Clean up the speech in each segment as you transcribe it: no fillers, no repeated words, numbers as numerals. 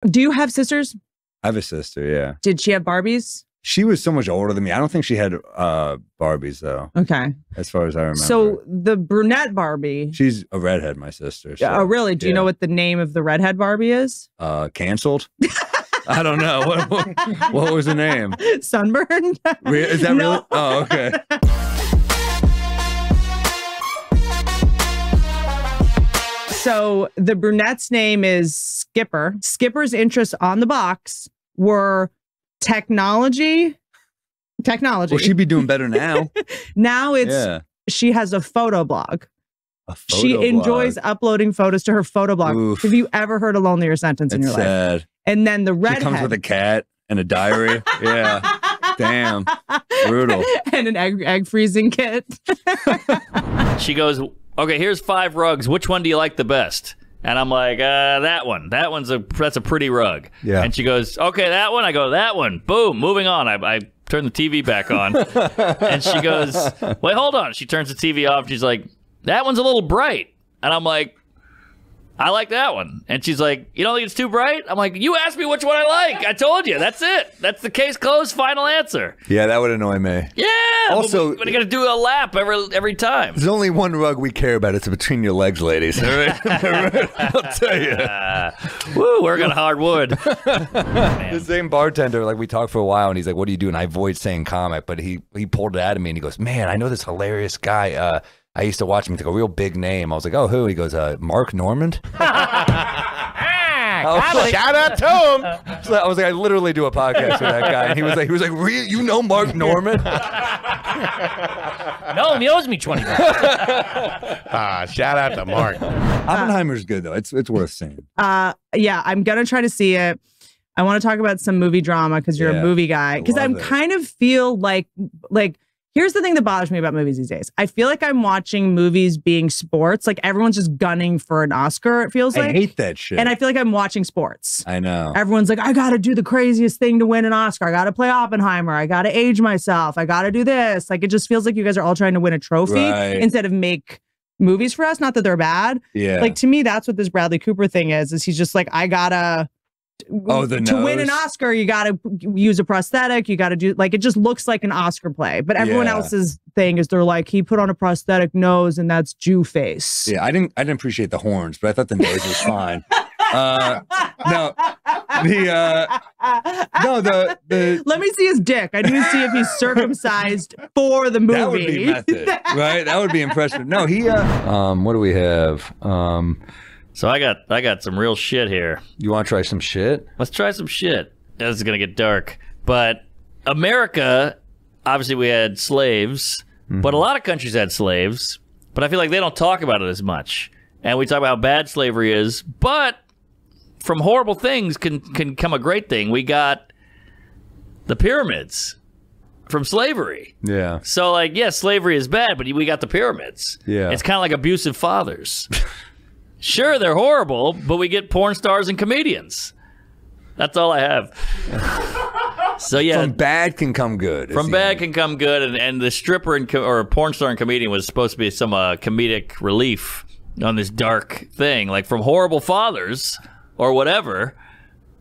Do you have sisters? I have a sister, yeah. Did she have Barbies? She was so much older than me. I don't think she had Barbies, though. Okay. As far as I remember. So the Brunette Barbie. She's a redhead, my sister. So, oh, really? Do you know what the name of the Red-Head Barbie is? Canceled? I don't know. What was the name? Sunburned? Is that really? Oh, okay. So the brunette's name is Skipper. Skipper's interests on the box were technology. Well, she'd be doing better now. Now she has a photo blog. She enjoys uploading photos to her photo blog. Oof. Have you ever heard a lonelier sentence in your life? Sad. And then the redhead. She comes with a cat and a diary. Yeah. Damn. Brutal. And an egg freezing kit. She goes, okay, here's 5 rugs. Which one do you like the best? And I'm like, that one. That's a pretty rug. Yeah. And she goes, okay, that one. I go, that one. Boom. Moving on. I turn the TV back on. And she goes, wait, hold on. She turns the TV off. She's like, that one's a little bright. And I'm like, I like that one. And she's like, you don't think it's too bright? I'm like, you asked me which one I like. I told you. That's it. That's the case closed. Final answer. Yeah, that would annoy me. Yeah. Also, but you got to do a lap every time. There's only one rug we care about. It's between your legs, ladies. I'll tell you. Woo, working hardwood. The same bartender, like we talked for a while, and he's like, what do you do? And I avoid saying comic, but he pulled it out of me, and he goes, man, I know this hilarious guy. I used to watch him. He's like a real big name. I was like, oh, who? He goes, Mark Normand. Shout out to him. So I was like, I literally do a podcast with that guy, and he was like, really? You know Mark Normand? No, he owes me $20. Shout out to Mark. Oppenheimer's good though. It's worth seeing. Yeah, I'm gonna try to see it. I want to talk about some movie drama because you're a movie guy. Because I'm kind of feel like. Here's the thing that bothers me about movies these days. I feel like I'm watching movies being sports. Like everyone's just gunning for an Oscar, it feels like. I hate that shit. And I feel like I'm watching sports. I know. Everyone's like, I got to do the craziest thing to win an Oscar. I got to play Oppenheimer. I got to age myself. I got to do this. Like it just feels like you guys are all trying to win a trophy instead of make movies for us. Not that they're bad. Yeah. Like to me, that's what this Bradley Cooper thing is he's just like, I got to. To win an Oscar, you got to use a prosthetic. You got to do like it just looks like an Oscar play. But everyone else's thing is they're like he put on a prosthetic nose and that's Jew face. Yeah, I didn't appreciate the horns, but I thought the nose was fine. Let me see his dick. I need to see if he's circumcised for the movie. That would be method, right? That would be impressive. No, he. What do we have? So I got some real shit here. You want to try some shit? Let's try some shit. This is going to get dark. But America, obviously we had slaves, but a lot of countries had slaves, but I feel like they don't talk about it as much. And we talk about how bad slavery is, but from horrible things can come a great thing. We got the pyramids from slavery. Yeah. So like, yes, slavery is bad, but we got the pyramids. Yeah. It's kind of like abusive fathers. Sure, they're horrible, but we get porn stars and comedians. That's all I have. So yeah, from bad can come good. From bad can come good, and the stripper or porn star and comedian was supposed to be some comedic relief on this dark thing. Like from horrible fathers or whatever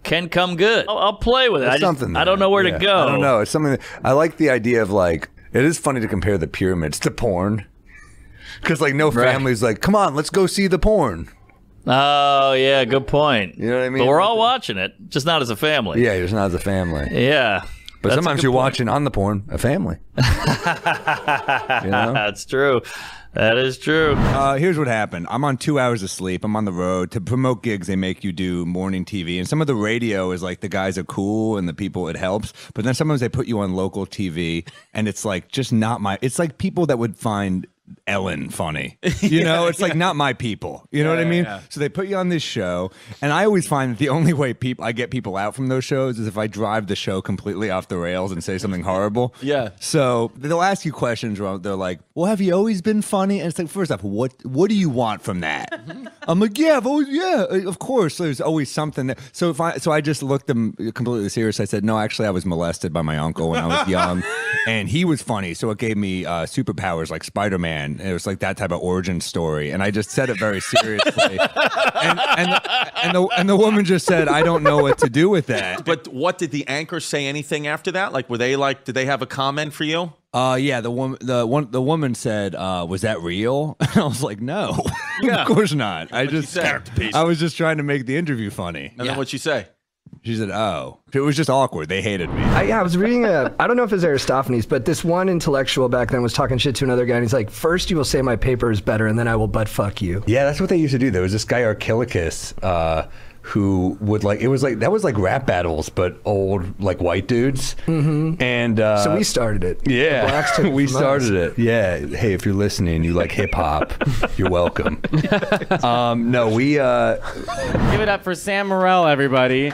can come good. I'll play with it. I don't know where to go. I don't know. It's something I like the idea of like. It is funny to compare the pyramids to porn. Because, like, no family's like, come on, let's go see the porn. Oh, yeah, good point. You know what I mean? But we're all watching it, just not as a family. Yeah, just not as a family. Yeah. But sometimes you're watching on the porn a family. You know? That's true. That is true. Here's what happened. I'm on 2 hours of sleep. I'm on the road. To promote gigs, they make you do morning TV. And some of the radio is like the guys are cool and the people, it helps. But then sometimes they put you on local TV and it's like just not my, it's like people that would find Ellen funny, you know, it's like not my people, you know what I mean? Yeah. So they put you on this show, and I always find that the only way I get people out from those shows is if I drive the show completely off the rails and say something horrible. Yeah. So they'll ask you questions where they're like, well, have you always been funny? And it's like, first off, what do you want from that? I'm like, yeah, of course. There's always something there. So I just looked them completely serious. I said, no, actually, I was molested by my uncle when I was young, and he was funny, so it gave me superpowers like Spider-Man. man. It was like that type of origin story, and I just said it very seriously. and the woman just said, "I don't know what to do with that." But what did the anchor say? Anything after that? Like, were they like? Did they have a comment for you? Yeah, the woman said, "Was that real?" And I was like, "No, of course not." I was just trying to make the interview funny. And then what'd she say? She said, "Oh, it was just awkward. They hated me." I was reading I don't know if it was Aristophanes, but this one intellectual back then was talking shit to another guy, and he's like, "First you will say my paper is better, and then I will butt fuck you." Yeah, that's what they used to do. There was this guy Archilochus, who would that was like rap battles, but old like white dudes. Mm-hmm. And so we started it. Yeah, we started it. Yeah. Hey, if you're listening, you like hip hop, you're welcome. No, we give it up for Sam Morril, everybody.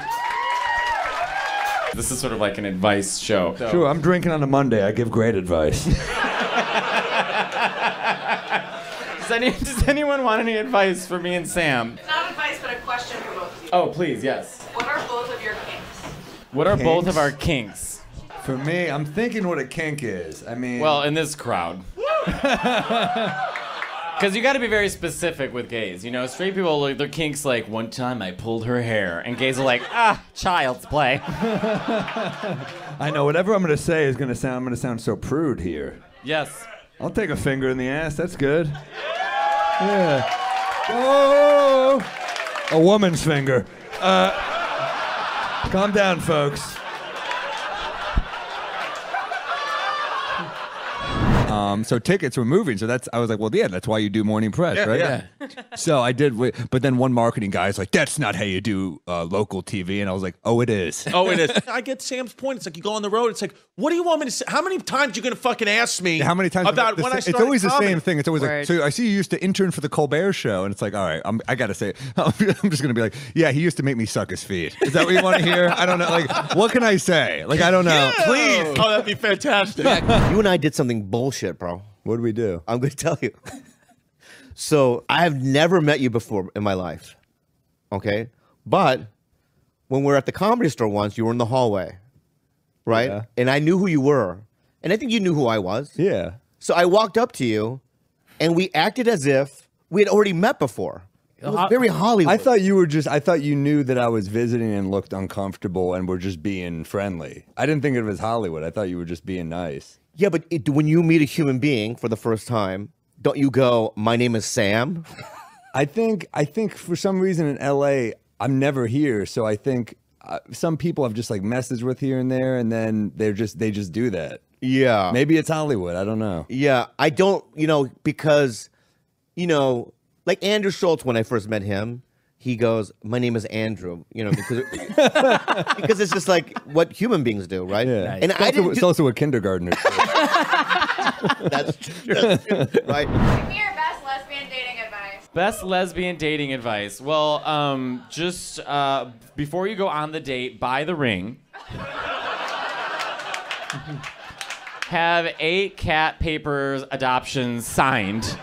This is sort of like an advice show. Sure, I'm drinking on a Monday. I give great advice. Does anyone want any advice for me and Sam? Not advice, but a question for both of you. Oh, please, yes. What are both of your kinks? What are both of our kinks? For me, I'm thinking what a kink is. I mean... Well, in this crowd. Because you got to be very specific with gays. You know, straight people, like, their kinks like, one time I pulled her hair. And gays are like, child's play. I know, whatever I'm going to say is going to sound so prude here. Yes. I'll take a finger in the ass. That's good. Yeah. Oh, a woman's finger. Calm down, folks. So tickets were moving. So I was like, well, yeah, that's why you do morning press, right? Yeah. So I did, but then one marketing guy is like, that's not how you do local TV. And I was like, oh, it is. Oh, it is. I get Sam's point. It's like you go on the road. It's like, what do you want me to say? How many times are you going to fucking ask me? How many times about when I started It's always comedy? the same thing. It's always like, so I see you used to intern for the Colbert Show. And it's like, all right, I got to say, I'm just going to be like, yeah, he used to make me suck his feet. Is that what you want to hear? I don't know. Like, what can I say? Like, I don't know. Yeah. Please. Oh, that'd be fantastic. You and I did something bullshit, bro. What did we do? I'm going to tell you. So I have never met you before in my life. Okay? But when we were at the Comedy Store once, you were in the hallway. Right? Yeah. And I knew who you were. And I think you knew who I was. Yeah. So I walked up to you, and we acted as if we had already met before. It was very Hollywood. I thought you knew that I was visiting and looked uncomfortable and were just being friendly. I didn't think of it as Hollywood. I thought you were just being nice. Yeah, but when you meet a human being for the first time, don't you go, my name is Sam? I think for some reason in LA, I'm never here. So I think some people have just like messaged with here and there, and then they just do that. Yeah. Maybe it's Hollywood. I don't know. Yeah. I don't, because, like Andrew Schultz, when I first met him, he goes, my name is Andrew, because it's just like what human beings do, right? Yeah. And it's also a kindergartner. That's true, right? Give me your best lesbian dating advice. Best lesbian dating advice. Well, just before you go on the date, buy the ring. Have 8 cat papers adoptions signed.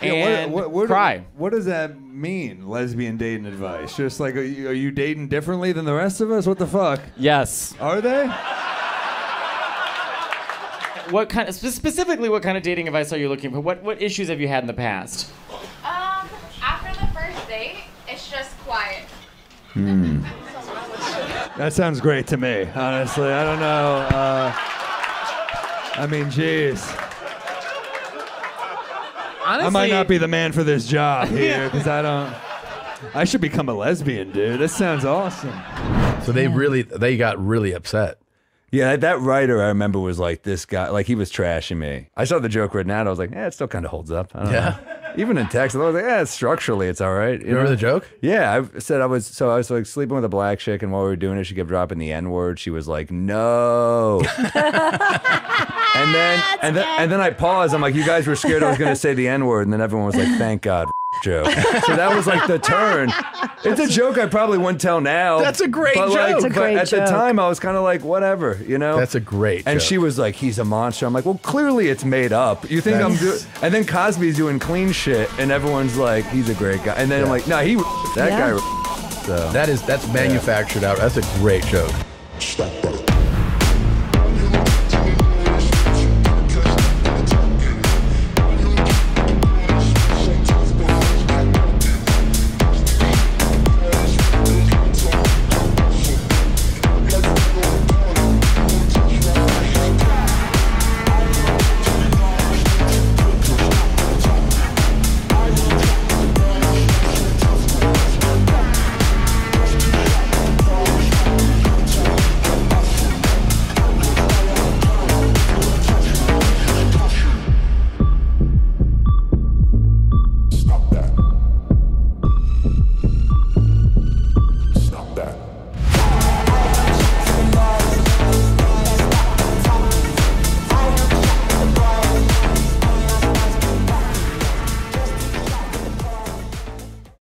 And cry. What does that mean, lesbian dating advice? Just like, are you dating differently than the rest of us? What the fuck? Yes. Are they? Specifically, what kind of dating advice are you looking for? What issues have you had in the past? After the first date, it's just quiet. That sounds great to me, honestly. I don't know. I mean, geez. Honestly, I might not be the man for this job here because I should become a lesbian, dude. This sounds awesome. So they got really upset. Yeah, that writer I remember was like this guy, like he was trashing me. I saw the joke written out. I was like, it still kind of holds up. I don't know. Even in text, I was like, structurally it's all right. You remember the joke? Yeah, I said I was like sleeping with a black chick, and while we were doing it, she kept dropping the N-word. She was like, no. and then I paused. I'm like, you guys were scared I was going to say the N-word, and then everyone was like, thank God. Joke. So that was like the turn. It's a joke I probably wouldn't tell now. That's a great joke. But at the time, I was kind of like, whatever, That's a great And joke. she was like, he's a monster. I'm like, well, clearly it's made up. You think I'm doing... And then Cosby's doing clean shit, and everyone's like, he's a great guy. And then I'm like, no, that guy... So that's manufactured out. That's a great joke.